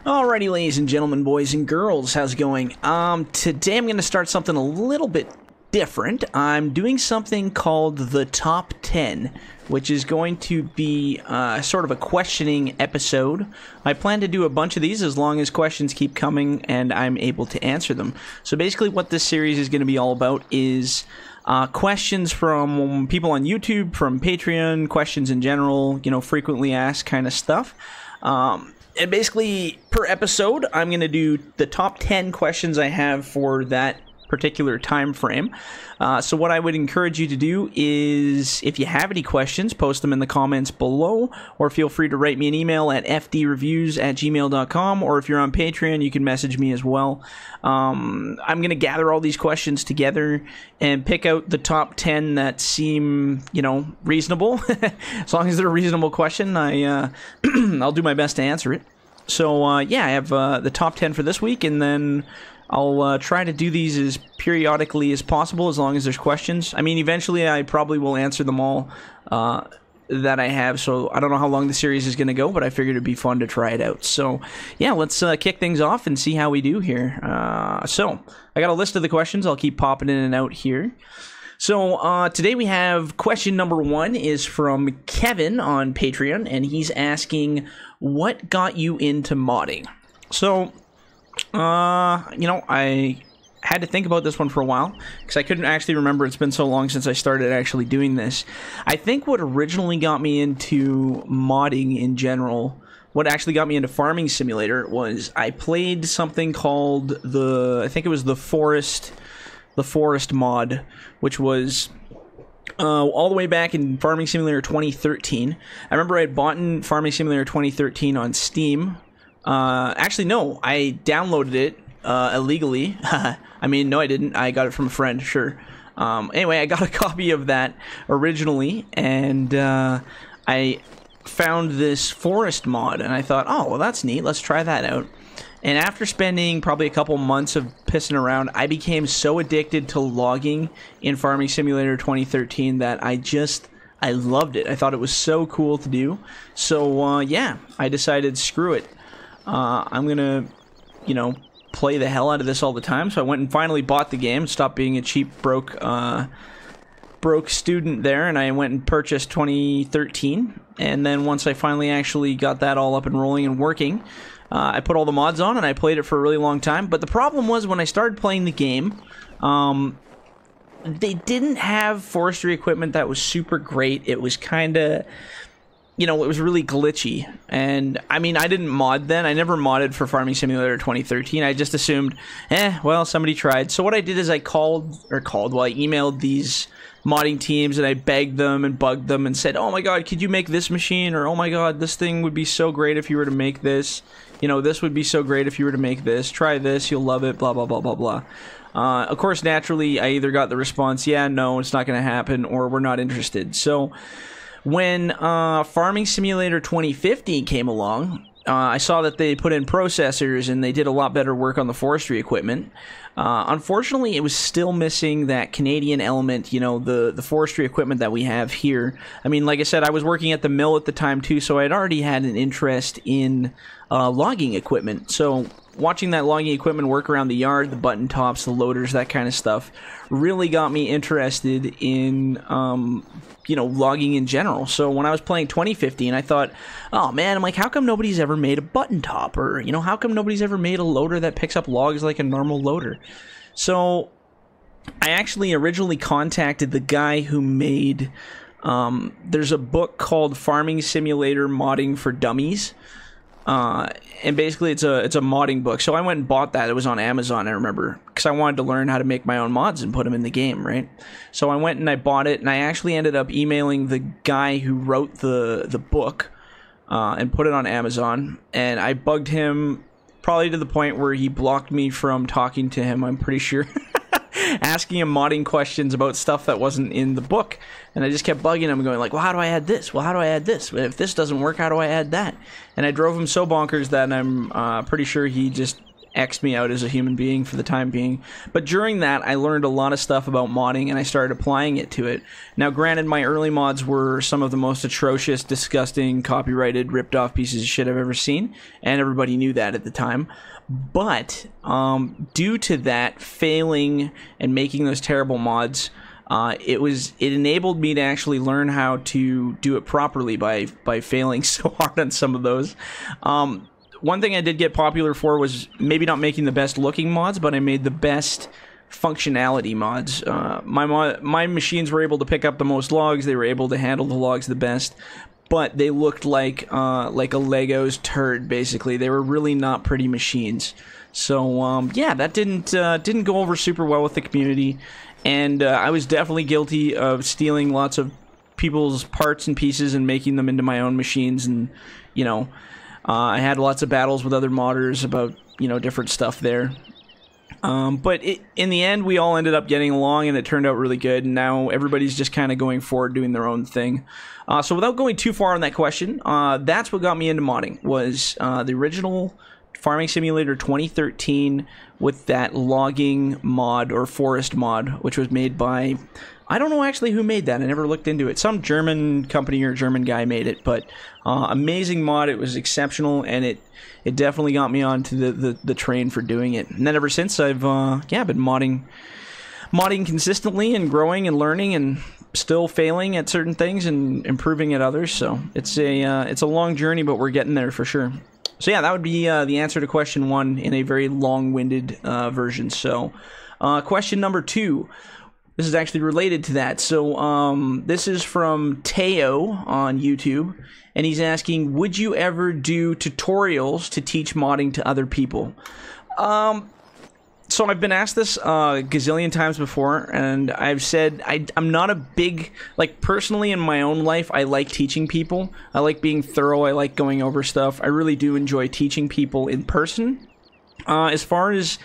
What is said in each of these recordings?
Alrighty, ladies and gentlemen, boys and girls, how's it going? Today I'm going to start something a little bit different. I'm doing something called the Top 10, which is going to be sort of a questioning episode. I plan to do a bunch of these as long as questions keep coming and I'm able to answer them. So basically what this series is going to be all about is questions from people on YouTube, from Patreon, questions in general, you know, frequently asked kind of stuff. And basically, per episode, I'm going to do the top 10 questions I have for that particular time frame. So what I would encourage you to do is, if you have any questions, post them in the comments below, or feel free to write me an email at fdreviews@gmail.com, or if you're on Patreon, you can message me as well. I'm going to gather all these questions together and pick out the top 10 that seem, you know, reasonable. As long as they're a reasonable question, I'll do my best to answer it. So, yeah, I have the top 10 for this week, and then I'll try to do these as periodically as possible, as long as there's questions. I mean, eventually I probably will answer them all that I have, so I don't know how long the series is going to go, but I figured it'd be fun to try it out. So, yeah, let's kick things off and see how we do here. So, I got a list of the questions. I'll keep popping in and out here. So, today we have question number 1 is from Kevin on Patreon, and he's asking, what got you into modding? So, you know, I had to think about this one for a while, because I couldn't actually remember. It's been so long since I started actually doing this. I think what originally got me into modding in general, what actually got me into Farming Simulator, was I played something called I think it was the Forest mod, which was all the way back in Farming Simulator 2013. I remember I had bought in Farming Simulator 2013 on Steam. Actually, no, I downloaded it illegally. I mean, no, I didn't. I got it from a friend, sure. Anyway, I got a copy of that originally, and I found this forest mod, and I thought, oh, well, that's neat. Let's try that out. And after spending probably a couple months of pissing around, I became so addicted to logging in Farming Simulator 2013 that I loved it. I thought it was so cool to do. So, yeah, I decided, screw it. I'm gonna, you know, play the hell out of this all the time. So I went and finally bought the game, stopped being a cheap, broke student there, and I went and purchased 2013. And then once I finally actually got that all up and rolling and working, I put all the mods on, and I played it for a really long time. But the problem was, when I started playing the game, they didn't have forestry equipment that was super great. It was kind of, you know, it was really glitchy. And, I mean, I didn't mod then. I never modded for Farming Simulator 2013. I just assumed, well, somebody tried. So what I did is I emailed these modding teams, and I begged them and bugged them and said, oh my god, could you make this machine? Or, oh my god, this thing would be so great if you were to make this. You know, this would be so great if you were to make this. Try this, you'll love it, blah, blah, blah, blah, blah. Of course, naturally, I either got the response, yeah, no, it's not going to happen, or we're not interested. So when Farming Simulator 2015 came along, I saw that they put in processors and they did a lot better work on the forestry equipment. Unfortunately, it was still missing that Canadian element, you know, the forestry equipment that we have here. I mean, like I said, I was working at the mill at the time too, so I'd already had an interest in logging equipment. So watching that logging equipment work around the yard, the button tops, the loaders, that kind of stuff, really got me interested in you know, logging in general. So when I was playing 2015, I thought, oh man, I'm like, how come nobody's ever made a button top? Or, you know, how come nobody's ever made a loader that picks up logs like a normal loader? So I actually originally contacted the guy who made, there's a book called Farming Simulator Modding for Dummies. And basically it's a modding book. So I went and bought that. It was on Amazon, I remember, because I wanted to learn how to make my own mods and put them in the game, right? So I went and I bought it, and I actually ended up emailing the guy who wrote the book and put it on Amazon. And I bugged him probably to the point where he blocked me from talking to him, I'm pretty sure. Asking him modding questions about stuff that wasn't in the book. And I just kept bugging him, going like, well, how do I add this? Well, how do I add this? If this doesn't work, how do I add that? And I drove him so bonkers that I'm pretty sure he just X'd me out as a human being for the time being. But during that, I learned a lot of stuff about modding, and I started applying it to it. Now, granted, my early mods were some of the most atrocious, disgusting, copyrighted, ripped-off pieces of shit I've ever seen, and everybody knew that at the time. But due to that failing and making those terrible mods, it enabled me to actually learn how to do it properly by failing so hard on some of those. One thing I did get popular for was maybe not making the best looking mods, but I made the best functionality mods. My machines were able to pick up the most logs. They were able to handle the logs the best, but they looked like a Lego's turd. Basically, they were really not pretty machines. So yeah, that didn't go over super well with the community, and I was definitely guilty of stealing lots of people's parts and pieces and making them into my own machines, and you know. I had lots of battles with other modders about, you know, different stuff there. But in the end, we all ended up getting along, and it turned out really good. And now everybody's just kind of going forward, doing their own thing. So without going too far on that question, that's what got me into modding, was the original Farming Simulator 2013 with that logging mod, or forest mod, which was made by... I don't know actually who made that. I never looked into it. Some German company or German guy made it, but amazing mod. It was exceptional, and it definitely got me onto the train for doing it. And then ever since, I've been modding consistently and growing and learning and still failing at certain things and improving at others. So it's a long journey, but we're getting there for sure. So yeah, that would be the answer to question 1 in a very long-winded version. So question number 2. This is actually related to that. So this is from Teo on YouTube, and he's asking, would you ever do tutorials to teach modding to other people? So I've been asked this a gazillion times before, and I've said I'm not a big, like, personally in my own life, I like teaching people. I like being thorough. I like going over stuff. I really do enjoy teaching people in person. As far as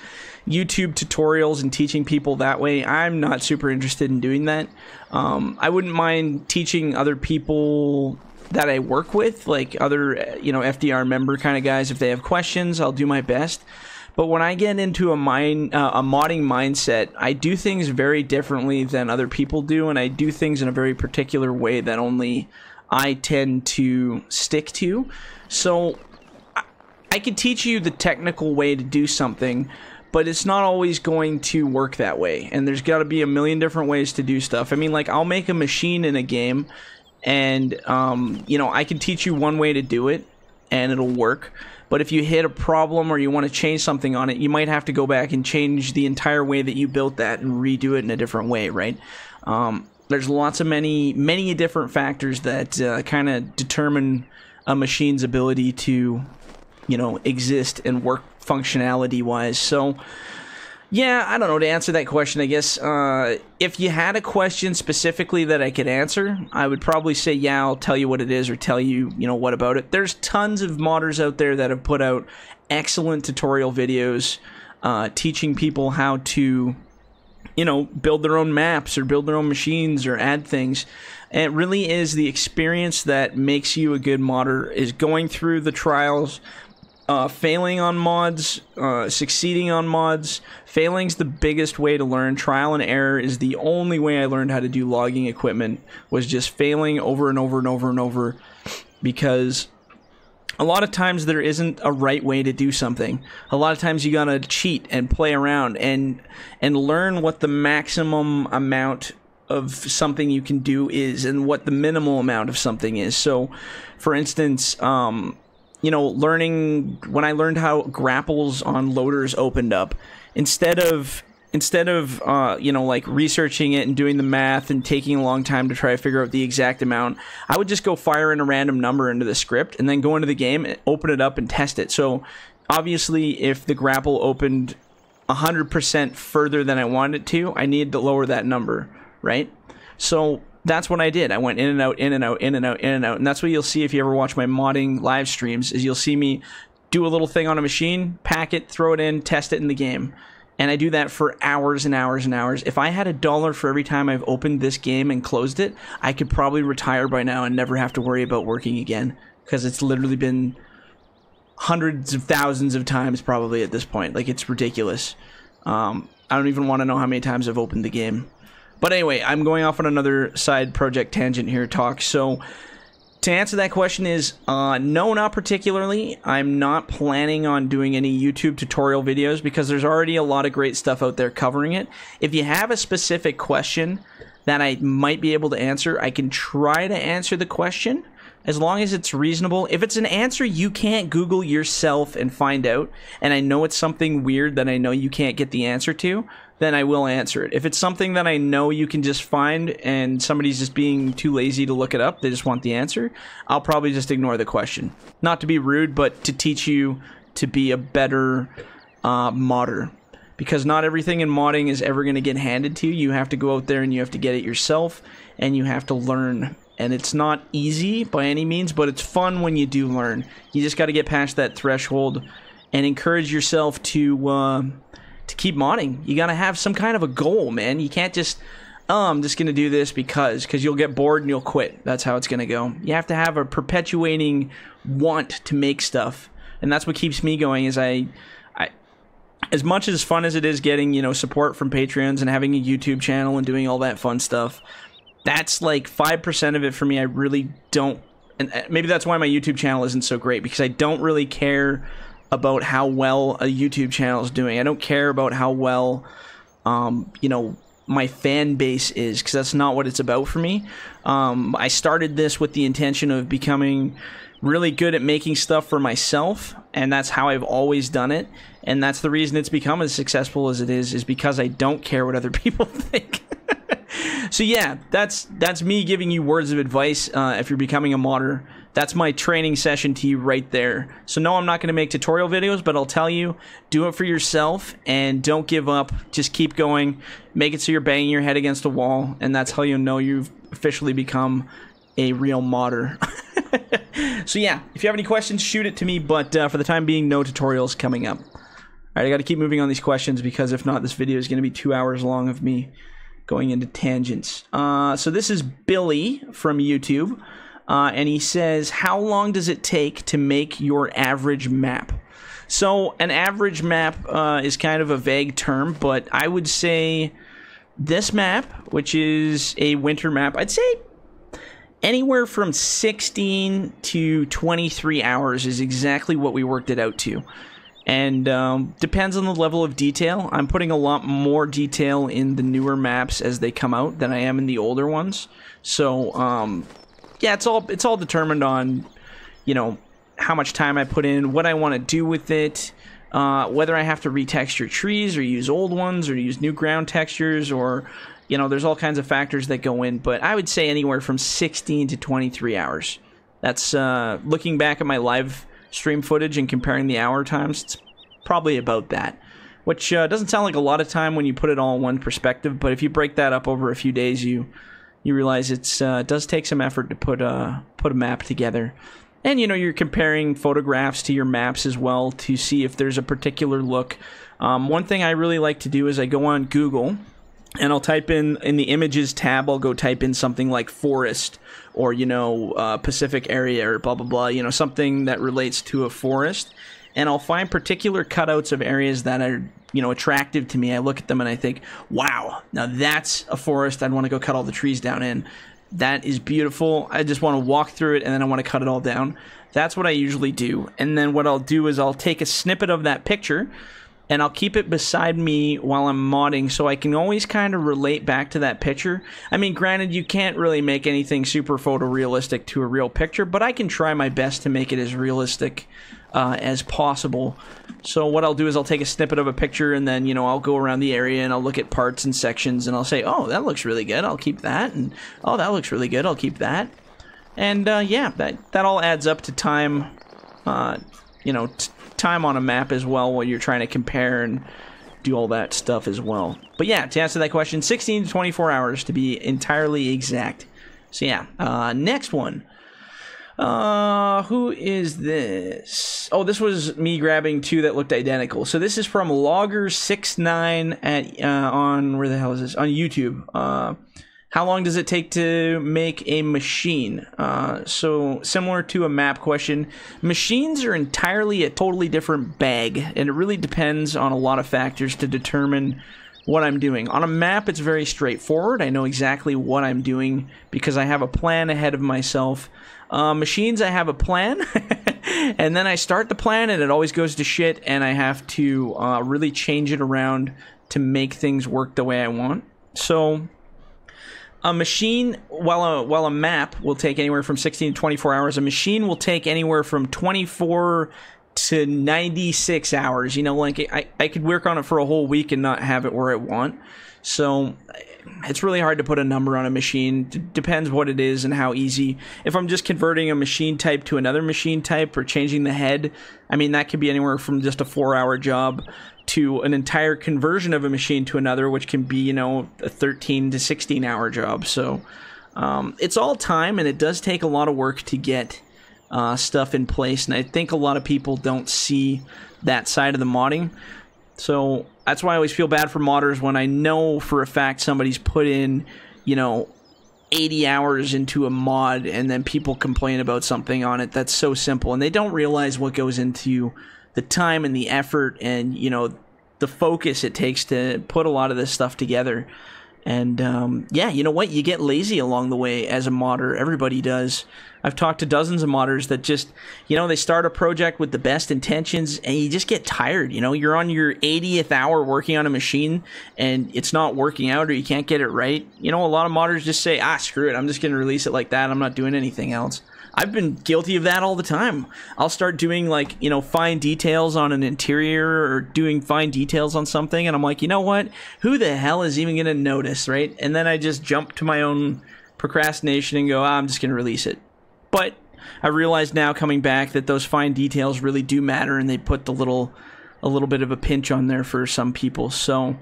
YouTube tutorials and teaching people that way, I'm not super interested in doing that. I wouldn't mind teaching other people that I work with, like other, you know, FDR member kind of guys. If they have questions, I'll do my best. But when I get into a modding mindset, I do things very differently than other people do, and I do things in a very particular way that only I tend to stick to. So I could teach you the technical way to do something, but it's not always going to work that way, and there's got to be a million different ways to do stuff. I mean, like, I'll make a machine in a game, and you know, I can teach you one way to do it, and it'll work. But if you hit a problem or you want to change something on it, you might have to go back and change the entire way that you built that and redo it in a different way, right? There's lots of many different factors that kind of determine a machine's ability to, you know, exist and work functionality-wise. So, yeah, I don't know, to answer that question, I guess, if you had a question specifically that I could answer, I would probably say, yeah, I'll tell you what it is, or tell you, you know, what about it. There's tons of modders out there that have put out excellent tutorial videos teaching people how to, you know, build their own maps or build their own machines or add things. And it really is the experience that makes you a good modder, is going through the trials, failing on mods, succeeding on mods. Failing's the biggest way to learn. Trial and error is the only way I learned how to do logging equipment, was just failing over and over and over and over, because a lot of times there isn't a right way to do something. A lot of times you gotta cheat and play around and learn what the maximum amount of something you can do is and what the minimal amount of something is. So, for instance, you know, when I learned how grapples on loaders opened up, instead of you know, like, researching it and doing the math and taking a long time to try to figure out the exact amount, I would just go fire in a random number into the script and then go into the game and open it up and test it. So obviously, if the grapple opened 100% further than I wanted it to, I needed to lower that number, right? So that's what I did. I went in and out, in and out, in and out, in and out. And that's what you'll see if you ever watch my modding live streams, is you'll see me do a little thing on a machine, pack it, throw it in, test it in the game. And I do that for hours and hours and hours. If I had $1 for every time I've opened this game and closed it, I could probably retire by now and never have to worry about working again, because it's literally been hundreds of thousands of times probably at this point. Like, it's ridiculous. I don't even want to know how many times I've opened the game. But anyway, I'm going off on another side project tangent here talk. So to answer that question is, no, not particularly. I'm not planning on doing any YouTube tutorial videos because there's already a lot of great stuff out there covering it. If you have a specific question that I might be able to answer, I can try to answer the question as long as it's reasonable. If it's an answer you can't Google yourself and find out, and I know it's something weird that I know you can't get the answer to, then I will answer it. If it's something that I know you can just find and somebody's just being too lazy to look it up, they just want the answer, I'll probably just ignore the question. Not to be rude, but to teach you to be a better modder. Because not everything in modding is ever going to get handed to you. You have to go out there and you have to get it yourself, and you have to learn. And it's not easy by any means, but it's fun when you do learn. You just got to get past that threshold and encourage yourself to keep modding. You got to have some kind of a goal, man. You can't just, I'm just going to do this because you'll get bored and you'll quit. That's how it's going to go. You have to have a perpetuating want to make stuff. And that's what keeps me going is as much as fun as it is getting, you know, support from Patreons and having a YouTube channel and doing all that fun stuff, that's like 5% of it for me. I really don't, and maybe that's why my YouTube channel isn't so great, because I don't really care about how well a YouTube channel is doing. I don't care about how well, you know, my fan base is, because that's not what it's about for me. I started this with the intention of becoming really good at making stuff for myself, and that's how I've always done it, and that's the reason it's become as successful as it is because I don't care what other people think. So yeah, that's me giving you words of advice. If you're becoming a modder, that's my training session to you right there. So no, I'm not going to make tutorial videos, but I'll tell you, do it for yourself and don't give up. Just keep going. Make it so you're banging your head against a wall, and that's how you'll know you've officially become a real modder. So yeah, if you have any questions, shoot it to me, but for the time being, no tutorials coming up. Alright, I gotta keep moving on these questions, because if not, this video is gonna be 2 hours long of me going into tangents. So this is Billy from YouTube, and he says, how long does it take to make your average map? So an average map is kind of a vague term, but I would say this map, which is a winter map, I'd say anywhere from 16 to 23 hours is exactly what we worked it out to. And depends on the level of detail. I'm putting a lot more detail in the newer maps as they come out than I am in the older ones. So yeah, it's all determined on, you know, how much time I put in, what I want to do with it, whether I have to retexture trees or use old ones or use new ground textures, or, you know, there's all kinds of factors that go in. But I would say anywhere from 16 to 23 hours. That's looking back at my live stream footage and comparing the hour times, it's probably about that, which doesn't sound like a lot of time when you put it all in one perspective, but if you break that up over a few days, you realize it does take some effort to put a map together. And, you know, you're comparing photographs to your maps as well to see if there's a particular look. One thing I really like to do is I go on Google and I'll type in the images tab, I'll go type in something like forest, or, you know, Pacific area, or blah, blah, blah, you know, something that relates to a forest. And I'll find particular cutouts of areas that are, you know, attractive to me. I look at them and I think, wow, now that's a forest I'd want to go cut all the trees down in. That is beautiful. I just want to walk through it and then I want to cut it all down. That's what I usually do. And then what I'll do is I'll take a snippet of that picture and I'll keep it beside me while I'm modding, so I can always kind of relate back to that picture. I mean, granted, you can't really make anything super photorealistic to a real picture, but I can try my best to make it as realistic as possible. So what I'll do is I'll take a snippet of a picture, and then, you know, I'll go around the area and I'll look at parts and sections, and I'll say, oh, that looks really good, I'll keep that, and oh, that looks really good, I'll keep that. And yeah, that all adds up to time, you know, time on a map as well, while you're trying to compare and do all that stuff as well. But yeah, to answer that question, 16 to 24 hours to be entirely exact. So yeah, next one. Who is this? Oh, this was me grabbing two that looked identical. So this is from Logger69 at on where the hell is this? On YouTube. How long does it take to make a machine? So similar to a map question, machines are entirely a totally different bag, and it really depends on a lot of factors to determine what I'm doing. On a map, it's very straightforward. I know exactly what I'm doing because I have a plan ahead of myself. Machines, I have a plan, and then I start the plan, and it always goes to shit, and I have to really change it around to make things work the way I want. So a machine, while a map will take anywhere from 16 to 24 hours, a machine will take anywhere from 24 to 96 hours. You know, like I could work on it for a whole week and not have it where I want. So it's really hard to put a number on a machine. Depends what it is and how easy. If I'm just converting a machine type to another machine type or changing the head, I mean, that could be anywhere from just a 4-hour job to an entire conversion of a machine to another, which can be, you know, a 13 to 16-hour job. So it's all time, and it does take a lot of work to get stuff in place, and I think a lot of people don't see that side of the modding. So that's why I always feel bad for modders when I know for a fact somebody's put in, you know, 80 hours into a mod, and then people complain about something on it that's so simple, and they don't realize what goes into the time and the effort and, you know, the focus it takes to put a lot of this stuff together. And yeah, you know what? You get lazy along the way as a modder. Everybody does. I've talked to dozens of modders that just, you know, they start a project with the best intentions and you just get tired. You know, you're on your 80th hour working on a machine and it's not working out or you can't get it right. You know, a lot of modders just say, screw it. I'm just going to release it like that. I'm not doing anything else. I've been guilty of that all the time. I'll start doing, like, you know, fine details on an interior or doing fine details on something, and I'm like, you know what? Who the hell is even going to notice, right? And then I just jump to my own procrastination and go, I'm just going to release it. But I realize now, coming back, that those fine details really do matter, and they put a little bit of a pinch on there for some people. So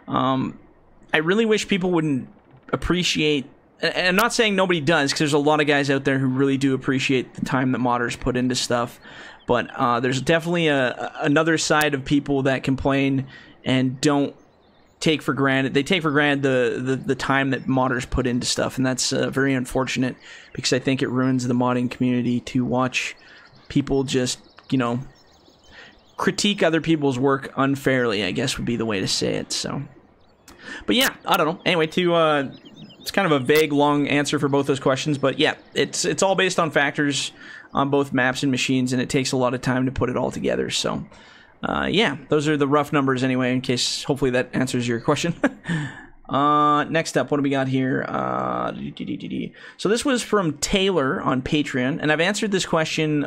I really wish people wouldn't appreciate. And I'm not saying nobody does, because there's a lot of guys out there who really do appreciate the time that modders put into stuff. But there's definitely another side of people that complain and don't take for granted. They take for granted the time that modders put into stuff, and that's very unfortunate, because I think it ruins the modding community to watch people just, you know, critique other people's work unfairly, I guess would be the way to say it. So, but yeah, I don't know. Anyway, it's kind of a vague, long answer for both those questions, but yeah, it's all based on factors on both maps and machines, and it takes a lot of time to put it all together. So, yeah, those are the rough numbers anyway, in case, hopefully that answers your question. Next up, what do we got here? So this was from Taylor on Patreon, and I've answered this question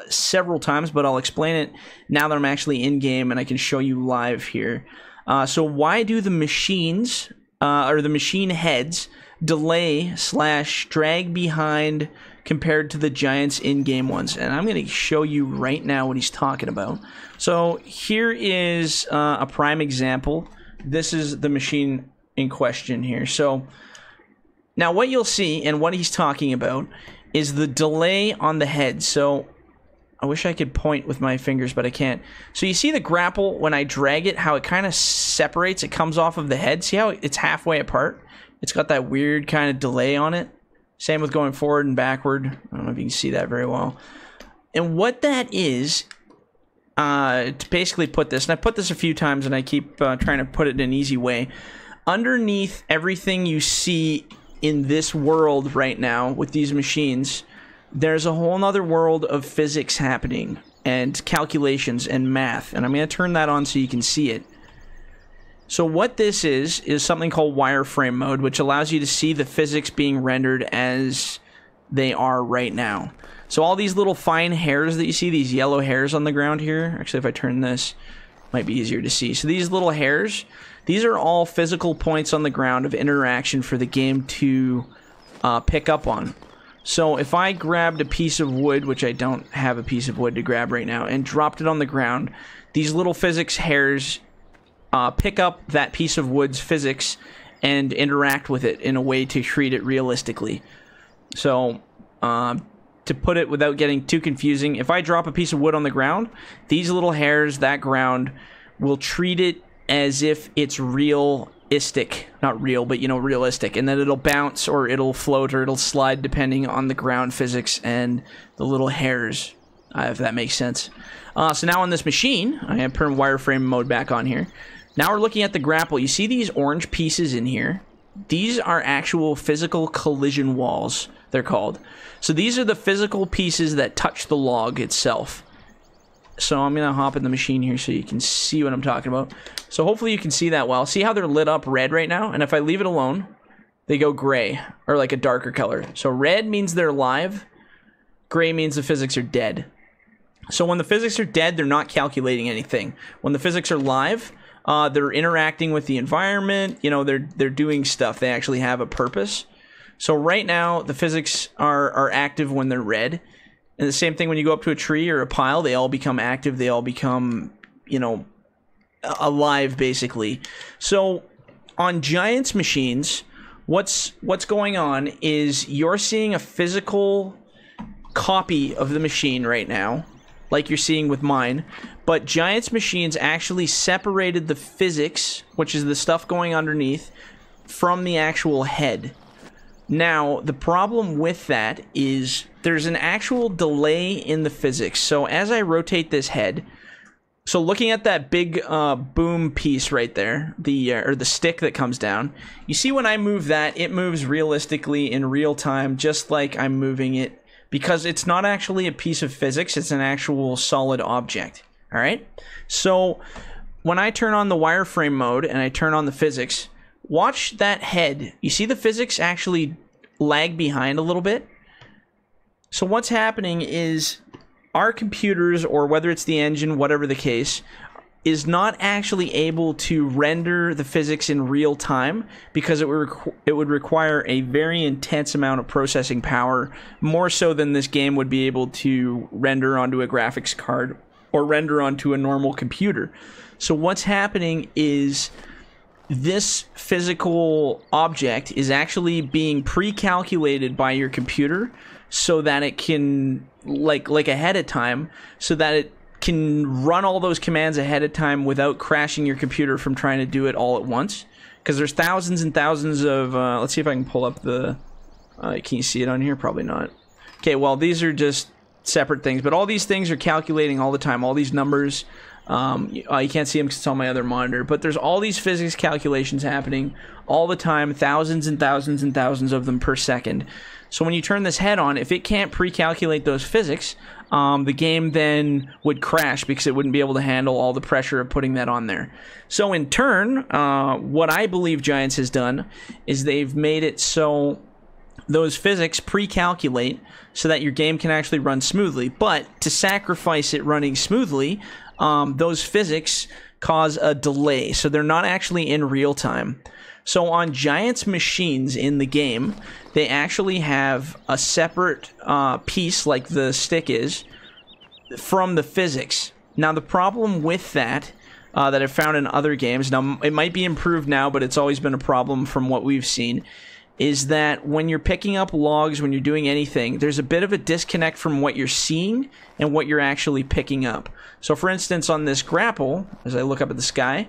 several times, but I'll explain it now that I'm actually in-game and I can show you live here. So why do the machines... or the machine heads delay / drag behind compared to the Giants in-game ones? And I'm going to show you right now what he's talking about. So here is a prime example. This is the machine in question here. So now what you'll see and what he's talking about is the delay on the head. So I wish I could point with my fingers, but I can't. So you see the grapple, when I drag it, how it kind of separates, it comes off of the head. See how it's halfway apart? It's got that weird kind of delay on it. Same with going forward and backward. I don't know if you can see that very well. And what that is, to basically put this, and I put this a few times and I keep trying to put it in an easy way. Underneath everything you see in this world right now with these machines, there's a whole nother world of physics happening and calculations and math, and I'm going to turn that on so you can see it. So what this is something called wireframe mode, which allows you to see the physics being rendered as they are right now. So all these little fine hairs that you see, these yellow hairs on the ground here, actually if I turn this, it might be easier to see. So these little hairs, these are all physical points on the ground of interaction for the game to pick up on. So if I grabbed a piece of wood, which I don't have a piece of wood to grab right now, and dropped it on the ground, these little physics hairs pick up that piece of wood's physics and interact with it in a way to treat it realistically. So to put it without getting too confusing, if I drop a piece of wood on the ground, these little hairs, that ground, will treat it as if it's real not real, but, you know, realistic. And then it'll bounce or it'll float or it'll slide depending on the ground physics and the little hairs, if that makes sense. So now on this machine, I have perm wireframe mode back on here. Now we're looking at the grapple. You see these orange pieces in here? These are actual physical collision walls, they're called. So these are the physical pieces that touch the log itself. So I'm going to hop in the machine here so you can see what I'm talking about. So hopefully you can see that well. See how they're lit up red right now? And if I leave it alone, they go gray, or like a darker color. So red means they're alive. Gray means the physics are dead. So when the physics are dead, they're not calculating anything. When the physics are live, they're interacting with the environment. You know, they're doing stuff. They actually have a purpose. So right now, the physics are active when they're red. And the same thing when you go up to a tree or a pile, they all become active. They all become, you know, alive, basically. So on Giants machines, what's going on is you're seeing a physical copy of the machine right now, like you're seeing with mine. But Giants machines actually separated the physics, which is the stuff going underneath, from the actual head. Now, the problem with that is there's an actual delay in the physics. So as I rotate this head, so looking at that big boom piece right there, or the stick that comes down, you see when I move that, it moves realistically in real time, just like I'm moving it, because it's not actually a piece of physics, it's an actual solid object. All right? So when I turn on the wireframe mode and I turn on the physics, watch that head. You see the physics actually lag behind a little bit? So what's happening is our computers, or whether it's the engine, whatever the case, is not actually able to render the physics in real time because it would require a very intense amount of processing power, more so than this game would be able to render onto a graphics card or render onto a normal computer. So what's happening is this physical object is actually being pre-calculated by your computer so that it can, like ahead of time, so that it can run all those commands ahead of time without crashing your computer from trying to do it all at once. Because there's thousands and thousands of, let's see if I can pull up the, can you see it on here? Probably not. Okay, well, these are just separate things, but all these things are calculating all the time, all these numbers. You can't see them because it's on my other monitor, but there's all these physics calculations happening all the time, thousands and thousands and thousands of them per second. So when you turn this head on, if it can't pre-calculate those physics, the game then would crash because it wouldn't be able to handle all the pressure of putting that on there. So in turn, what I believe Giants has done is they've made it so those physics pre-calculate so that your game can actually run smoothly. But to sacrifice it running smoothly, those physics cause a delay, so they're not actually in real time. So on Giants machines in the game, they actually have a separate piece, like the stick is, from the physics. Now the problem with that I've found in other games, now it might be improved now, but it's always been a problem from what we've seen, is that when you're picking up logs, when you're doing anything, there's a bit of a disconnect from what you're seeing and what you're actually picking up. So for instance, on this grapple, as I look up at the sky,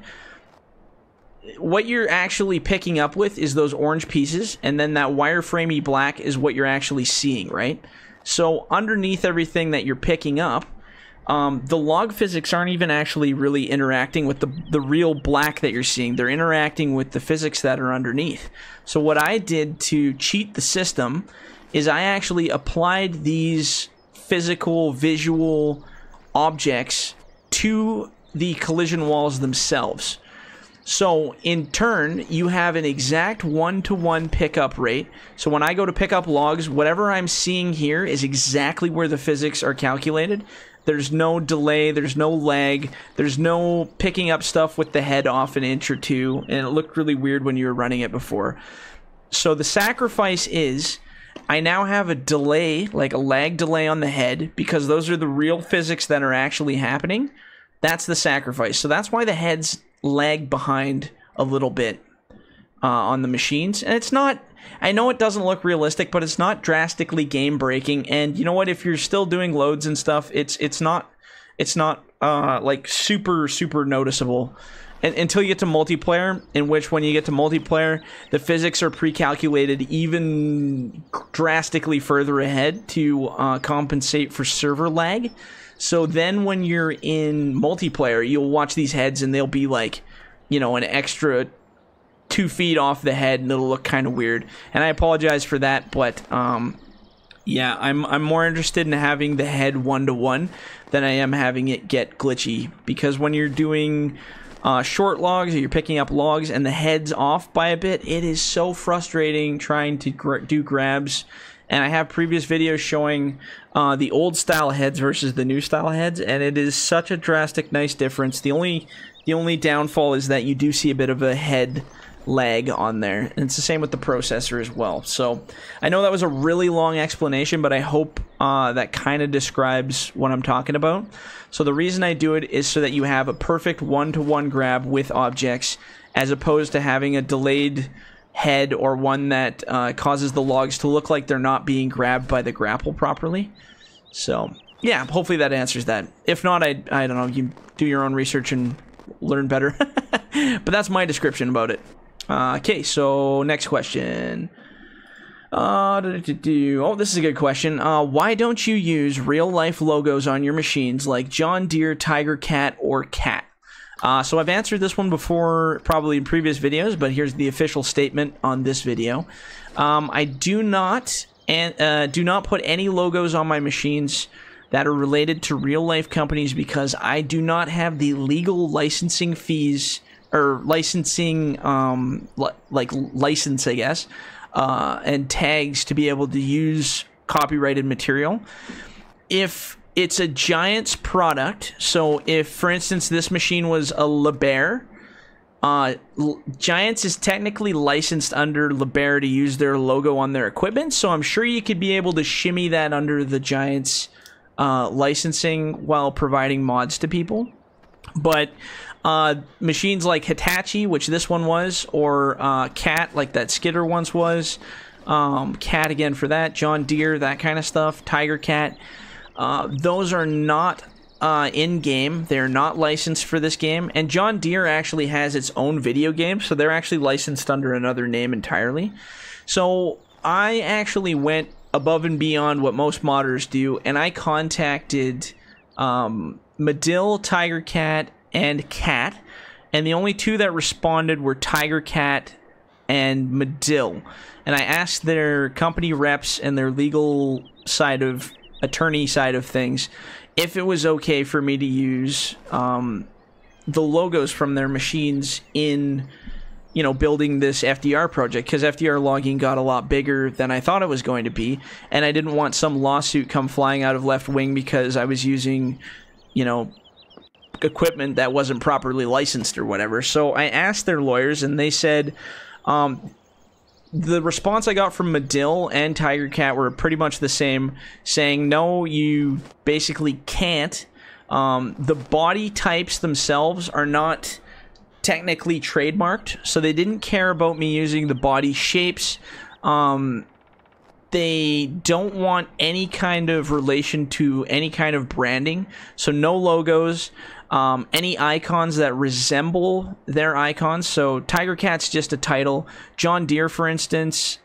what you're actually picking up with is those orange pieces, and then that wireframey black is what you're actually seeing, right? So underneath everything that you're picking up, the log physics aren't even actually really interacting with the real black that you're seeing. They're interacting with the physics that are underneath. So what I did to cheat the system is I actually applied these physical, visual objects to the collision walls themselves. So in turn, you have an exact one-to-one pickup rate. So when I go to pick up logs, whatever I'm seeing here is exactly where the physics are calculated. There's no delay, there's no lag, there's no picking up stuff with the head off an inch or two, and it looked really weird when you were running it before. So the sacrifice is, I now have a delay, like a lag delay on the head, because those are the real physics that are actually happening. That's the sacrifice. So that's why the heads lag behind a little bit on the machines. And it's not, I know it doesn't look realistic, but it's not drastically game breaking. And you know what, if you're still doing loads and stuff, it's not like super noticeable until you get to multiplayer, in which when you get to multiplayer, the physics are pre-calculated even drastically further ahead to compensate for server lag. So then when you're in multiplayer, you'll watch these heads and they'll be like, you know, an extra 2 feet off the head, and it'll look kind of weird. And I apologize for that, but yeah, I'm more interested in having the head 1-to-1 than I am having it get glitchy, because when you're doing short logs, or you're picking up logs and the head's off by a bit, it is so frustrating trying to do grabs. And I have previous videos showing the old style heads versus the new style heads, and it is such a drastic nice difference. The only downfall is that you do see a bit of a head lag on there, and it's the same with the processor as well. So I know that was a really long explanation, but I hope that kind of describes what I'm talking about. So the reason I do it is so that you have a perfect 1-to-1 grab with objects, as opposed to having a delayed head, or one that causes the logs to look like they're not being grabbed by the grapple properly. So yeah, hopefully that answers that. If not, I don't know, you do your own research and learn better. But that's my description about it. Okay, so next question. Oh, this is a good question. Why don't you use real-life logos on your machines like John Deere, Tiger Cat, or Cat? So I've answered this one before, probably in previous videos, but here's the official statement on this video. I do not put any logos on my machines that are related to real-life companies, because I do not have the legal licensing fees, or licensing, like license, I guess, and tags to be able to use copyrighted material. If it's a Giants product, so if, for instance, this machine was a LeBaer, Giants is technically licensed under LeBaer to use their logo on their equipment, so I'm sure you could be able to shimmy that under the Giants licensing while providing mods to people. But machines like Hitachi, which this one was, or Cat, like that Skidder once was, Cat again for that, John Deere, that kind of stuff, Tiger Cat, those are not in-game. They're not licensed for this game. And John Deere actually has its own video game, so they're actually licensed under another name entirely. So I actually went above and beyond what most modders do, and I contacted Medill, Tiger Cat, and Cat, and the only two that responded were Tiger Cat and Medill. And I asked their company reps and their legal side, attorney side of things, if it was okay for me to use the logos from their machines in, you know, building this FDR project, because FDR Logging got a lot bigger than I thought it was going to be, and I didn't want some lawsuit come flying out of left wing because I was using, you know, equipment that wasn't properly licensed or whatever. So I asked their lawyers, and they said, the response I got from Medill and Tiger Cat were pretty much the same, saying, no, you basically can't. The body types themselves are not technically trademarked, so they didn't care about me using the body shapes. They don't want any kind of relation to any kind of branding, so no logos. Any icons that resemble their icons. So Tiger Cat's just a title. John Deere, for instance,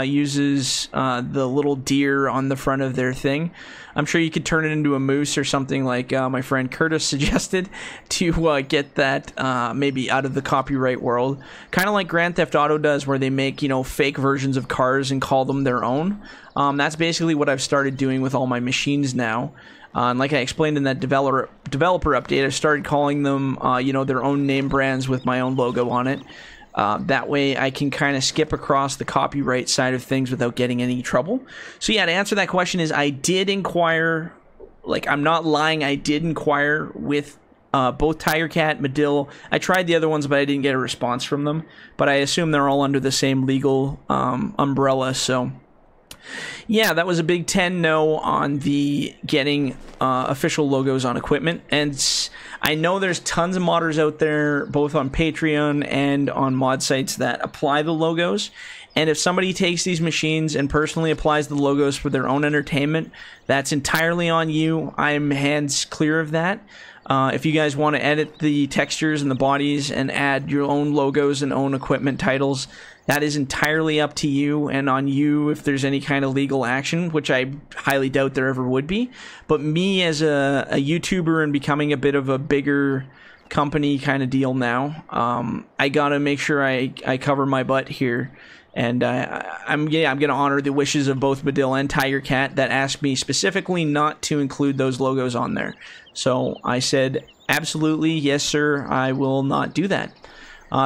uses the little deer on the front of their thing. I'm sure you could turn it into a moose or something like my friend Curtis suggested to get that maybe out of the copyright world. Kind of like Grand Theft Auto does, where they make, you know, fake versions of cars and call them their own. That's basically what I've started doing with all my machines now. And like I explained in that developer update, I started calling them, you know, their own name brands with my own logo on it. That way I can kind of skip across the copyright side of things without getting any trouble. So yeah, to answer that question is, I did inquire, like, I'm not lying, I did inquire with both Tiger Cat, Medill. I tried the other ones, but I didn't get a response from them. But I assume they're all under the same legal umbrella, so... yeah, that was a big 10 no on the getting official logos on equipment. And I know there's tons of modders out there, both on Patreon and on mod sites, that apply the logos. And if somebody takes these machines and personally applies the logos for their own entertainment, that's entirely on you. I'm hands clear of that. If you guys want to edit the textures and the bodies and add your own logos and own equipment titles, that is entirely up to you and on you if there's any kind of legal action, which I highly doubt there ever would be. But me as a YouTuber and becoming a bit of a bigger company kind of deal now, I gotta make sure I cover my butt here. And I'm gonna honor the wishes of both Badil and Tiger Cat that asked me specifically not to include those logos on there. So I said, absolutely, yes sir, I will not do that.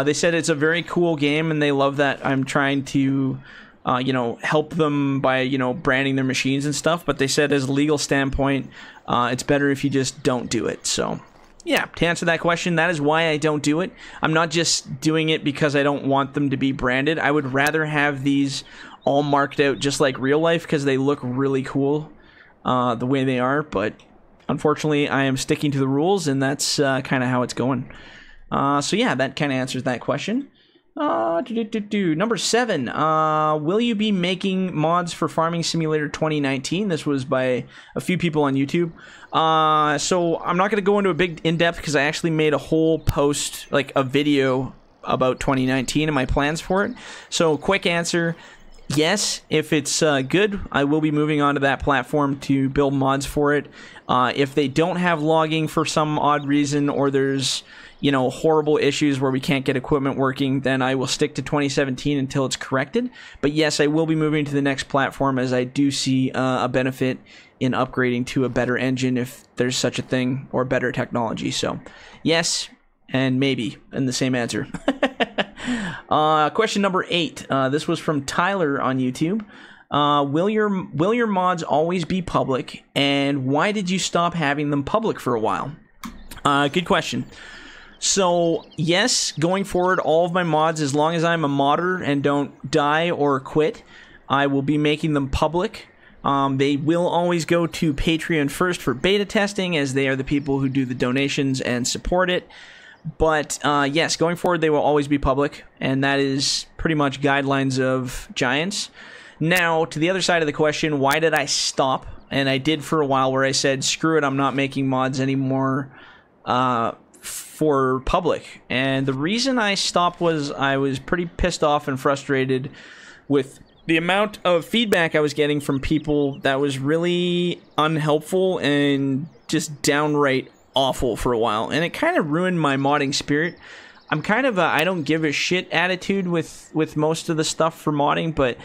They said it's a very cool game and they love that I'm trying to help them by branding their machines and stuff, but they said as a legal standpoint, it's better if you just don't do it. So yeah, to answer that question, that is why I don't do it. I'm not just doing it because I don't want them to be branded. I would rather have these all marked out just like real life because they look really cool the way they are. But unfortunately, I am sticking to the rules, and that's kind of how it's going. So yeah, that kind of answers that question. Number 7, will you be making mods for Farming Simulator 2019? This was by a few people on YouTube. So I'm not going to go into a big in-depth because I actually made a whole post, like a video about 2019 and my plans for it. So quick answer, yes, if it's good, I will be moving on to that platform to build mods for it. If they don't have logging for some odd reason, or there's horrible issues where we can't get equipment working, then I will stick to 2017 until it's corrected. But yes, I will be moving to the next platform as I do see a benefit in upgrading to a better engine if there's such a thing, or better technology. So yes and maybe in the same answer. Question number 8. This was from Tyler on YouTube. Will your mods always be public, and why did you stop having them public for a while? Good question. So yes, going forward, all of my mods, as long as I'm a modder and don't die or quit, I will be making them public. They will always go to Patreon first for beta testing, as they are the people who do the donations and support it. But yes, going forward, they will always be public, and that is pretty much guidelines of Giants. Now, to the other side of the question, why did I stop? And I did for a while, where I said, screw it, I'm not making mods anymore for public. And the reason I stopped was I was pretty pissed off and frustrated with the amount of feedback I was getting from people that was really unhelpful and just downright awful for a while. And it kind of ruined my modding spirit. I'm kind of a I don't give a shit attitude with most of the stuff for modding. But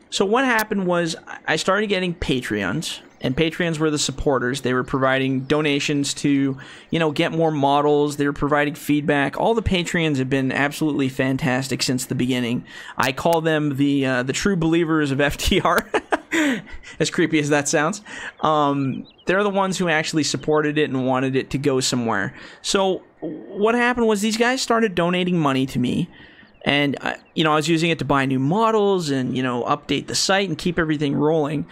so what happened was I started getting Patreons. And Patreons were the supporters. They were providing donations to, get more models. They were providing feedback. All the Patreons have been absolutely fantastic since the beginning. I call them the true believers of FDR. As creepy as that sounds. They're the ones who actually supported it and wanted it to go somewhere. So what happened was these guys started donating money to me. And, I was using it to buy new models and, update the site and keep everything rolling.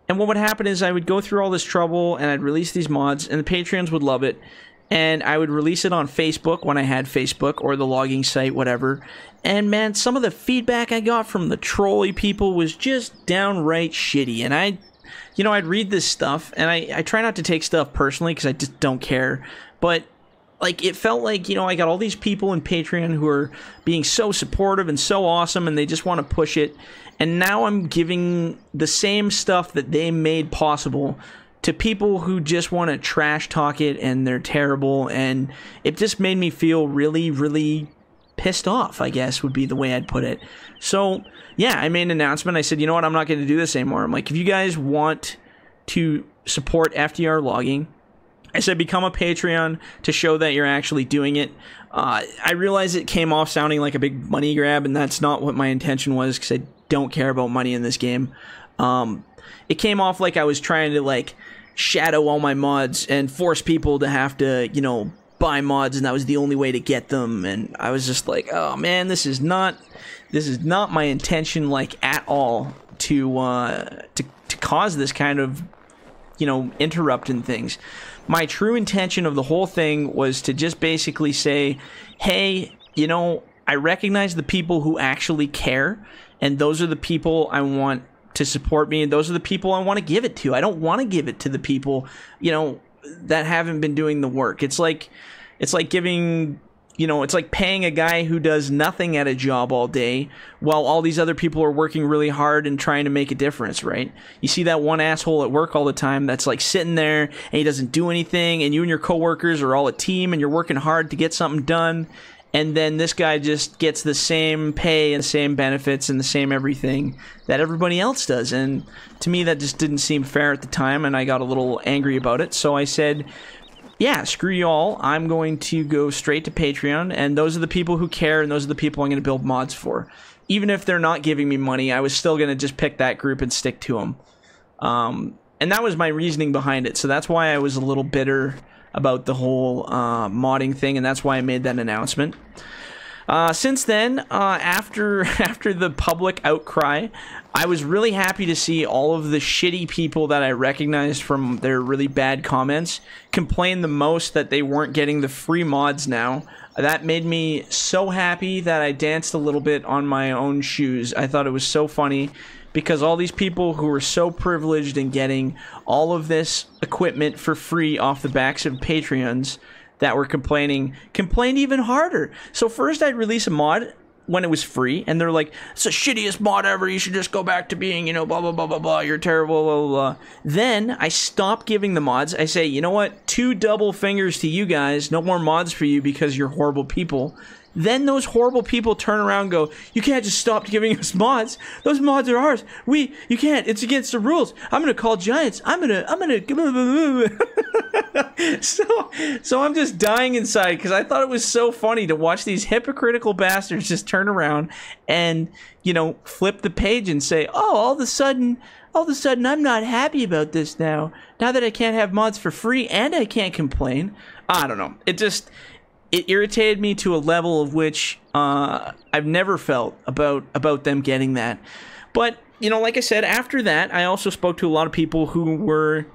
And what would happen is I would go through all this trouble and I'd release these mods, and the Patreons would love it. And I would release it on Facebook when I had Facebook, or the logging site, whatever. And man, some of the feedback I got from the trolley people was just downright shitty. And I'd read this stuff, and I try not to take stuff personally because I just don't care. But it felt like, I got all these people in Patreon who are being so supportive and so awesome, and they just want to push it. And now I'm giving the same stuff that they made possible to people who just want to trash talk it, and they're terrible. And it just made me feel really, really pissed off, I guess would be the way I'd put it. So, yeah, I made an announcement. I said, you know what, I'm not going to do this anymore. I'm like, if you guys want to support FDR Logging, I said, become a Patreon to show that you're actually doing it. I realize it came off sounding like a big money grab, and that's not what my intention was, because I don't care about money in this game. It came off like I was trying to, shadow all my mods and force people to have to, buy mods, and that was the only way to get them. And I was just like, oh man, this is not my intention, at all, to cause this kind of, interrupt in things. My true intention of the whole thing was to just basically say, hey, I recognize the people who actually care, and those are the people I want to support me, and those are the people I want to give it to. I don't want to give it to the people, that haven't been doing the work. It's like giving, it's like paying a guy who does nothing at a job all day while all these other people are working really hard and trying to make a difference, right? You see that one asshole at work all the time that's like sitting there and he doesn't do anything, and you and your coworkers are all a team and you're working hard to get something done, and then this guy just gets the same pay and the same benefits and the same everything that everybody else does. And to me, that just didn't seem fair at the time, and I got a little angry about it. So I said, yeah, screw you all. I'm going to go straight to Patreon, and those are the people who care, and those are the people I'm going to build mods for. Even if they're not giving me money, I was still going to just pick that group and stick to them. And that was my reasoning behind it. So that's why I was a little bitter about the whole modding thing, and that's why I made that announcement. Since then, after the public outcry, I was really happy to see all of the shitty people that I recognized from their really bad comments complain the most that they weren't getting the free mods now. That made me so happy that I danced a little bit on my own shoes. I thought it was so funny, because all these people who were so privileged in getting all of this equipment for free off the backs of Patreons that were complaining, complained even harder. So first I'd release a mod when it was free, and they're like, it's the shittiest mod ever, you should just go back to being, blah, blah, blah, blah, blah, you're terrible, blah, blah, blah. Then I stop giving the mods. I say, you know what, 2 double fingers to you guys, no more mods for you because you're horrible people. Then those horrible people turn around and go, you can't just stop giving us mods. Those mods are ours. You can't. It's against the rules. I'm going to call Giants. I'm going to... So I'm just dying inside because I thought it was so funny to watch these hypocritical bastards just turn around and, flip the page and say, oh, all of a sudden, I'm not happy about this now. Now that I can't have mods for free and I can't complain. I don't know. It irritated me to a level of which I've never felt about them getting that. But, like I said, after that, I also spoke to a lot of people who were,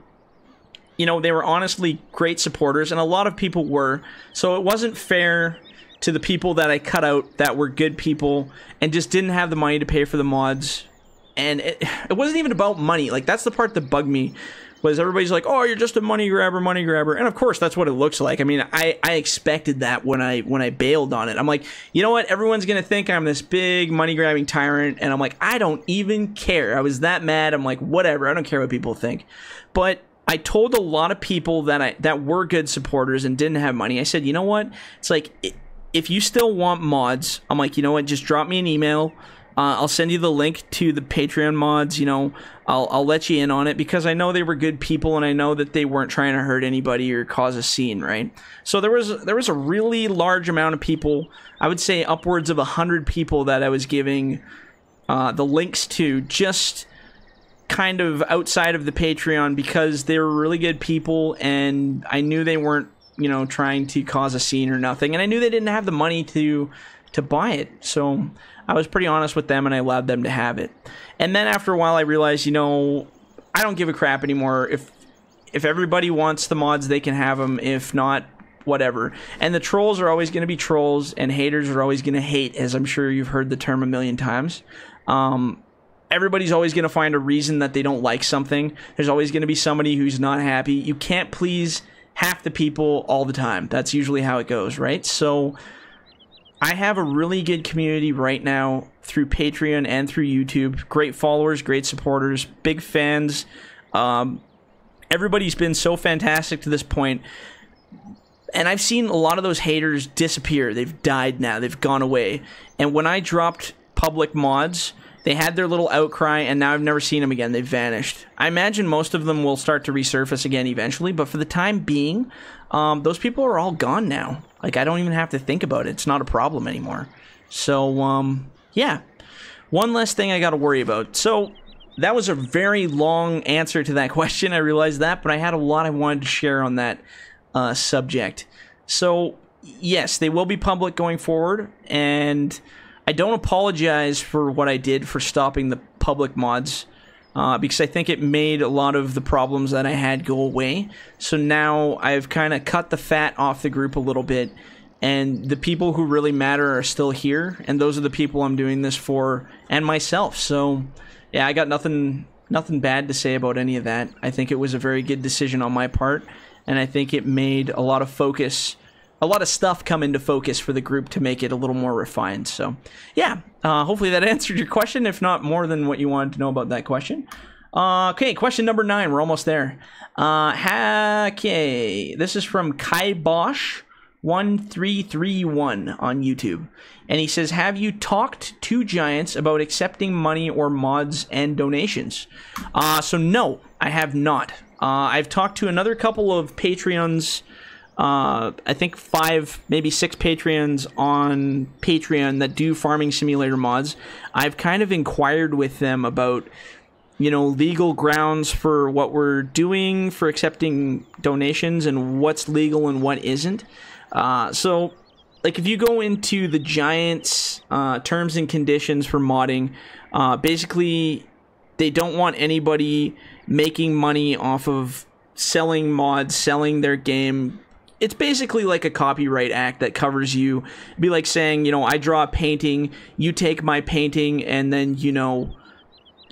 they were honestly great supporters, and a lot of people were. So it wasn't fair to the people that I cut out that were good people and just didn't have the money to pay for the mods. And it wasn't even about money. Like, that's the part that bugged me. Was everybody's like, oh, you're just a money grabber, and of course that's what it looks like. I mean, I expected that when I bailed on it. I'm like, you know what? Everyone's gonna think I'm this big money grabbing tyrant, and I'm like, I don't even care. I was that mad. I'm like, whatever. I don't care what people think. But I told a lot of people that were good supporters and didn't have money. I said, you know what? It's like, if you still want mods, I'm like, you know what? Just drop me an email. I'll send you the link to the Patreon mods, I'll let you in on it, because I know they were good people and I know that they weren't trying to hurt anybody or cause a scene, right? So there was a really large amount of people, I would say upwards of 100 people that I was giving the links to, just kind of outside of the Patreon, because they were really good people and I knew they weren't, trying to cause a scene or nothing, and I knew they didn't have the money to buy it. So I was pretty honest with them and I allowed them to have it. And then after a while I realized, I don't give a crap anymore. If everybody wants the mods, they can have them. If not, whatever. And the trolls are always going to be trolls, and haters are always going to hate, as I'm sure you've heard the term a million times. Everybody's always going to find a reason that they don't like something. There's always going to be somebody who's not happy. You can't please half the people all the time. That's usually how it goes, right? So I have a really good community right now through Patreon and through YouTube. Great followers, great supporters, big fans. Everybody's been so fantastic to this point. And I've seen a lot of those haters disappear. They've died now. They've gone away. And when I dropped public mods, they had their little outcry, and now I've never seen them again. They've vanished. I imagine most of them will start to resurface again eventually, but for the time being, those people are all gone now. Like, I don't even have to think about it. It's not a problem anymore. So, yeah. One less thing I got to worry about. So, that was a very long answer to that question. I realized that, but I had a lot I wanted to share on that subject. So, yes, they will be public going forward, and I don't apologize for what I did for stopping the public mods, because I think it made a lot of the problems that I had go away. So now I've kind of cut the fat off the group a little bit, and the people who really matter are still here, and those are the people I'm doing this for, and myself. So yeah, I got nothing bad to say about any of that. I think it was a very good decision on my part, and I think it made a lot of stuff come into focus for the group to make it a little more refined. So yeah, hopefully that answered your question, if not more than what you wanted to know about that question. Okay, question number 9. We're almost there. Okay, this is from KaiBosch1331 on YouTube. And he says, have you talked to Giants about accepting money or mods and donations? So no, I have not. I've talked to another couple of Patreons, I think 5, maybe 6 Patreons on Patreon that do Farming Simulator mods. I've kind of inquired with them about, you know, legal grounds for what we're doing for accepting donations and what's legal and what isn't. So, like, if you go into the Giants' terms and conditions for modding, basically, they don't want anybody making money off of selling mods, selling their game. It's basically like a copyright act that covers you. It'd be like saying, you know, I draw a painting, you take my painting, and then, you know,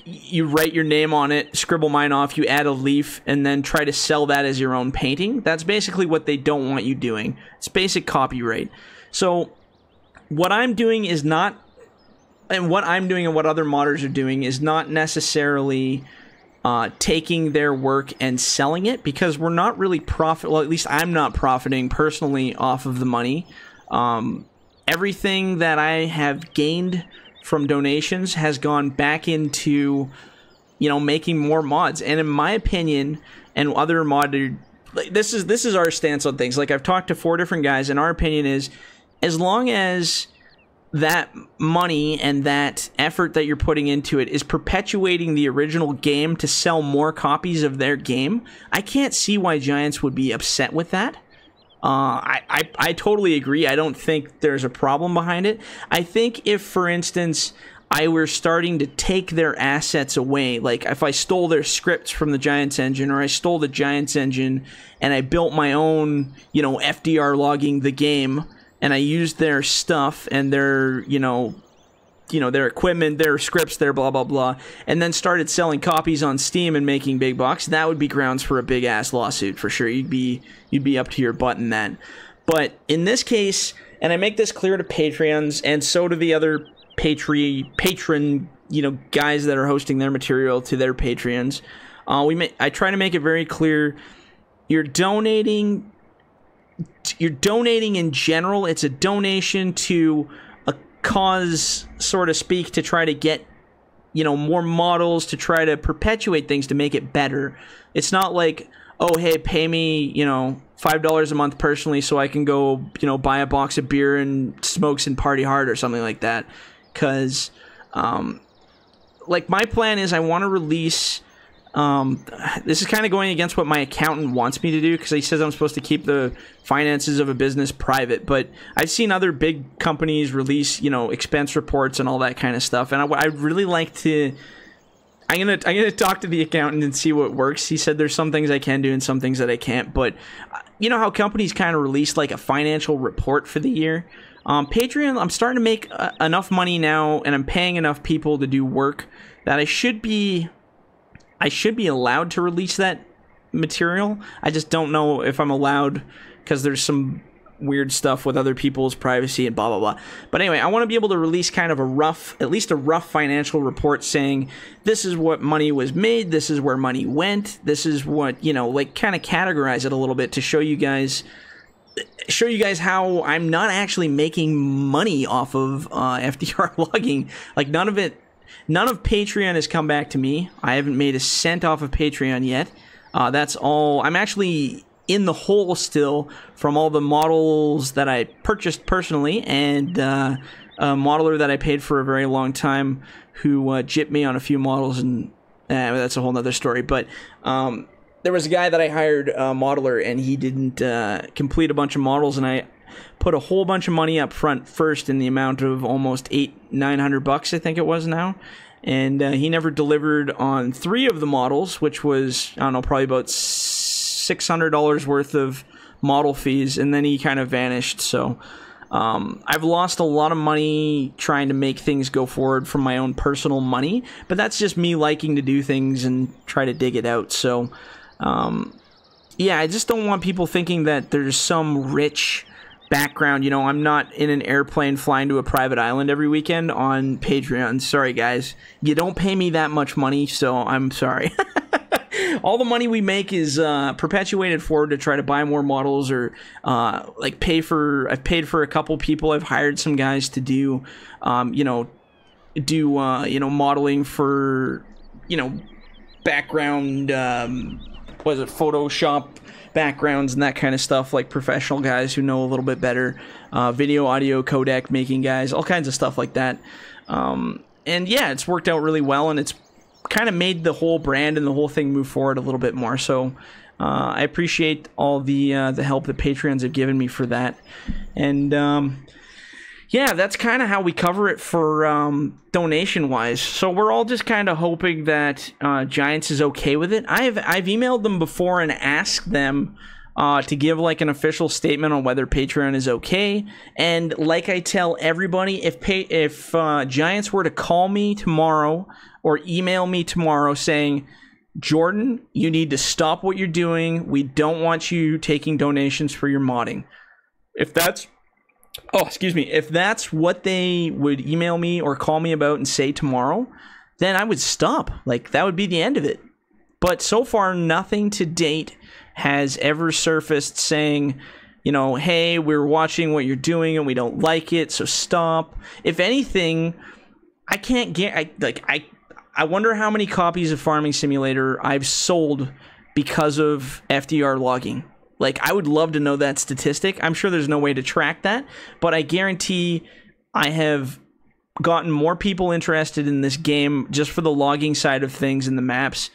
you write your name on it, scribble mine off, you add a leaf, and then try to sell that as your own painting. That's basically what they don't want you doing. It's basic copyright. So what I'm doing is not, and what I'm doing and what other modders are doing is not necessarily taking their work and selling it, because we're not really well, at least I'm not profiting personally off of the money. Everything that I have gained from donations has gone back into, you know, making more mods. And in my opinion, and other modded, like, this is our stance on things. Like, I've talked to 4 different guys, and our opinion is, as long as that money and that effort that you're putting into it is perpetuating the original game to sell more copies of their game, I can't see why Giants would be upset with that. I totally agree. I don't think there's a problem behind it. I think if, for instance, I were starting to take their assets away, like if I stole their scripts from the Giants engine, or I stole the Giants engine and I built my own, you know, FDR Logging the game, and I used their stuff and their, you know, their equipment, their scripts, their blah, blah, blah, and then started selling copies on Steam and making big bucks, that would be grounds for a big-ass lawsuit, for sure. You'd be up to your butt in that. But in this case, and I make this clear to Patreons, and so do the other patron, you know, guys that are hosting their material to their Patreons, I try to make it very clear, you're donating in general. It's a donation to cause, so to speak, to try to get, you know, more models, to try to perpetuate things, to make it better. It's not like, oh, hey, pay me, you know, $5 a month personally so I can go, you know, buy a box of beer and smokes and party hard or something like that. Because, like, my plan is I want to release, this is kind of going against what my accountant wants me to do, because he says I'm supposed to keep the finances of a business private, but I've seen other big companies release, you know, expense reports and all that kind of stuff, and I'd really like to, I'm gonna talk to the accountant and see what works. He said there's some things I can do and some things that I can't, but you know how companies kind of release like a financial report for the year? Patreon, I'm starting to make enough money now, and I'm paying enough people to do work that I should be allowed to release that material. I just don't know if I'm allowed, because there's some weird stuff with other people's privacy and blah, blah, blah. But anyway, I want to be able to release kind of at least a rough financial report saying, this is what money was made, this is where money went, this is what, you know, like, kind of categorize it a little bit to show you guys how I'm not actually making money off of FDR Logging. Like, none of Patreon has come back to me. I haven't made a cent off of Patreon yet. That's all. I'm actually in the hole still from all the models that I purchased personally, and a modeler that I paid for a very long time who gypped me on a few models, and that's a whole nother story. But there was a guy that I hired, a modeler, and he didn't complete a bunch of models, and I put a whole bunch of money up front first in the amount of almost $900, I think it was now. And he never delivered on 3 of the models, which was, I don't know, probably about $600 worth of model fees, and then he kind of vanished. So I've lost a lot of money trying to make things go forward from my own personal money, but that's just me liking to do things and try to dig it out. So Yeah, I just don't want people thinking that there's some rich background. You know, I'm not in an airplane flying to a private island every weekend on Patreon. Sorry, guys. You don't pay me that much money, so I'm sorry. All the money we make is perpetuated forward to try to buy more models or like I've paid for a couple people. I've hired some guys to do, modeling for, background, Photoshop backgrounds and that kind of stuff, like professional guys who know a little bit better, video, audio, codec making guys, all kinds of stuff like that. And yeah, it's worked out really well, and it's kind of made the whole brand and the whole thing move forward a little bit more. So I appreciate all the help that Patreons have given me for that. And yeah, that's kind of how we cover it for donation-wise. So we're all just kind of hoping that Giants is okay with it. I've emailed them before and asked them to give like an official statement on whether Patreon is okay. And like I tell everybody, if Giants were to call me tomorrow or email me tomorrow saying, Jordan, you need to stop what you're doing. We don't want you taking donations for your modding. If that's what they would email me or call me about and say tomorrow, then I would stop. Like, that would be the end of it. But so far, nothing to date has ever surfaced saying, hey, we're watching what you're doing and we don't like it, so stop. If anything, I can't get, I wonder how many copies of Farming Simulator I've sold because of FDR logging. Like, I would love to know that statistic. I'm sure there's no way to track that, but I guarantee I have gotten more people interested in this game just for the logging side of things and the maps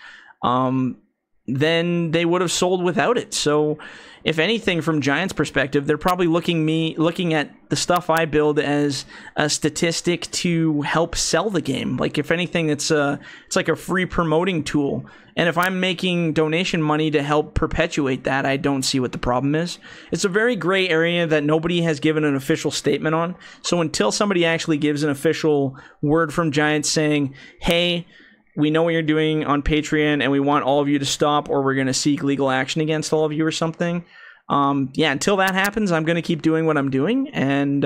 than they would have sold without it. So if anything, from Giants' perspective, they're probably looking at the stuff I build as a statistic to help sell the game. Like, if anything, it's like a free promoting tool. And if I'm making donation money to help perpetuate that, I don't see what the problem is. It's a very gray area that nobody has given an official statement on. So until somebody actually gives an official word from Giants saying, hey, we know what you're doing on Patreon and we want all of you to stop, or we're going to seek legal action against all of you or something. Yeah, until that happens, I'm going to keep doing what I'm doing. And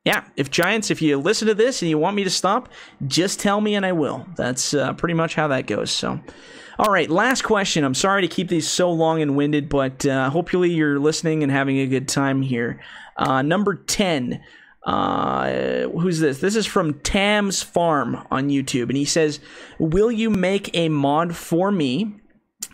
yeah, if you listen to this and you want me to stop, just tell me and I will. That's pretty much how that goes. So, all right, last question. I'm sorry to keep these so long and winded, but hopefully you're listening and having a good time here. Number 10. Who's this? This is from Tam's Farm on YouTube, and he says, will you make a mod for me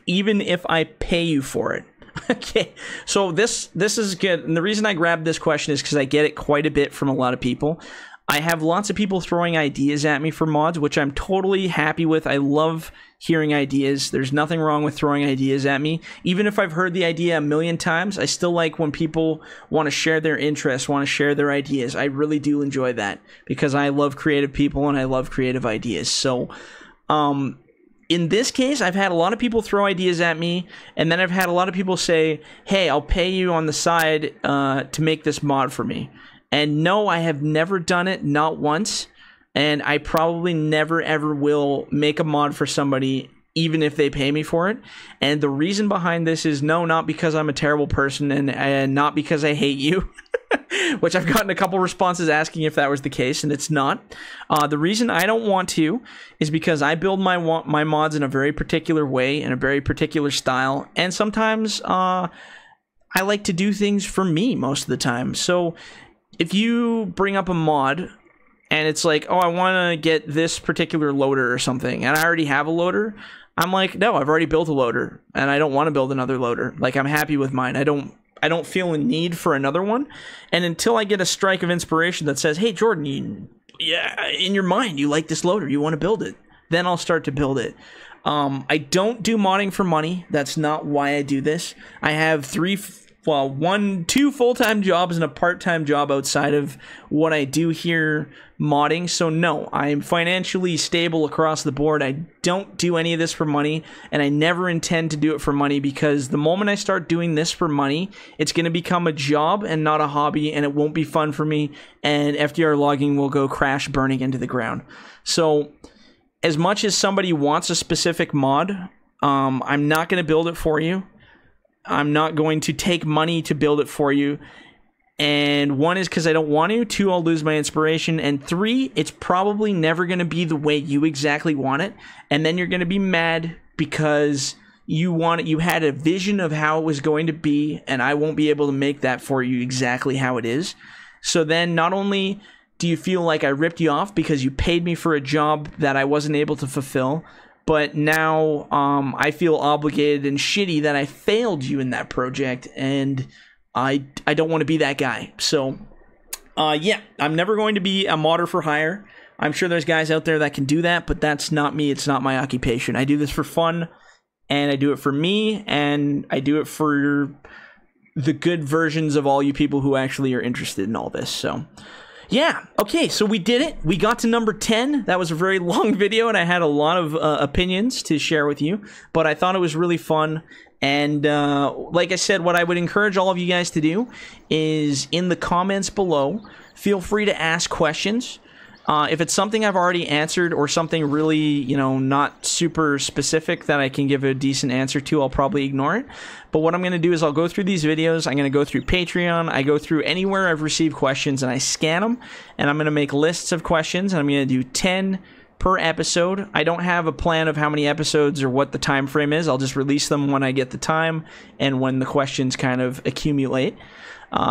even if I pay you for it? Okay, so this is good, and the reason I grabbed this question is because I get it quite a bit from a lot of people. I have lots of people throwing ideas at me for mods, which I'm totally happy with. I love hearing ideas. There's nothing wrong with throwing ideas at me. Even if I've heard the idea a million times, I still like when people want to share their interests, want to share their ideas. I really do enjoy that because I love creative people and I love creative ideas. So, in this case, I've had a lot of people throw ideas at me, and then I've had a lot of people say, hey, I'll pay you on the side to make this mod for me. And no, I have never done it, not once, and I probably never ever will make a mod for somebody even if they pay me for it. And the reason behind this is no, not because I'm a terrible person and not because I hate you, which I've gotten a couple responses asking if that was the case, and it's not. The reason I don't want to is because I build my mods in a very particular way, in a very particular style, and sometimes I like to do things for me most of the time. So if you bring up a mod and it's like, oh, I want to get this particular loader or something, and I already have a loader, I'm like, no, I've already built a loader, and I don't want to build another loader. Like, I'm happy with mine. I don't feel a need for another one. And until I get a strike of inspiration that says, hey, Jordan, in your mind, you like this loader, you want to build it, then I'll start to build it. I don't do modding for money. That's not why I do this. I have two full-time jobs and a part-time job outside of what I do here modding. So no, I'm financially stable across the board. I don't do any of this for money, and I never intend to do it for money, because the moment I start doing this for money, it's going to become a job and not a hobby, and it won't be fun for me, and FDR Logging will go crash burning into the ground. So as much as somebody wants a specific mod, I'm not going to build it for you. I'm not going to take money to build it for you. And 1 is because I don't want to. 2, I'll lose my inspiration. And 3, it's probably never going to be the way you exactly want it. And then you're going to be mad because you had a vision of how it was going to be, and I won't be able to make that for you exactly how it is. So then not only do you feel like I ripped you off because you paid me for a job that I wasn't able to fulfill, but now I feel obligated and shitty that I failed you in that project, and I don't want to be that guy. So, yeah, I'm never going to be a modder for hire. I'm sure there's guys out there that can do that, but that's not me. It's not my occupation. I do this for fun, and I do it for me, and I do it for the good versions of all you people who actually are interested in all this. So, yeah, okay, so we did it. We got to number 10. That was a very long video, and I had a lot of opinions to share with you, but I thought it was really fun. And like I said, what I would encourage all of you guys to do is in the comments below, feel free to ask questions. If it's something I've already answered or something really, you know, not super specific that I can give a decent answer to, I'll probably ignore it. But what I'm going to do is I'll go through these videos. I'm going to go through Patreon. I go through anywhere I've received questions and I scan them. And I'm going to make lists of questions. And I'm going to do 10 per episode. I don't have a plan of how many episodes or what the time frame is. I'll just release them when I get the time and when the questions kind of accumulate.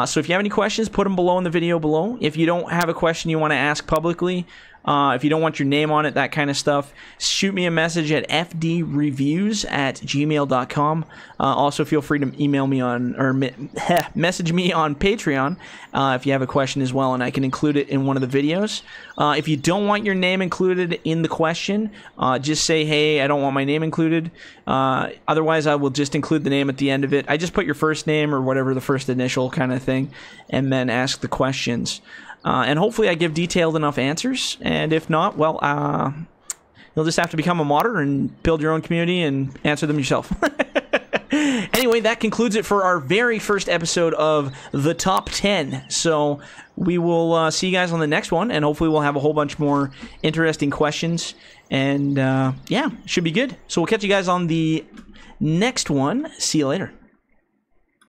So if you have any questions, put them below in the video below. If you don't have a question you want to ask publicly, if you don't want your name on it, that kind of stuff, shoot me a message at fdreviews@gmail.com. Also, feel free to email me on, or message me on Patreon if you have a question as well, and I can include it in one of the videos. If you don't want your name included in the question, just say, hey, I don't want my name included. Otherwise, I will just include the name at the end of it. I just put your first name or whatever the first initial kind of thing, and then ask the questions. And hopefully I give detailed enough answers, and if not, well, you'll just have to become a modder and build your own community and answer them yourself. Anyway, that concludes it for our very first episode of the Top 10. So we will see you guys on the next one, and hopefully we'll have a whole bunch more interesting questions. And yeah, should be good. So we'll catch you guys on the next one. See you later.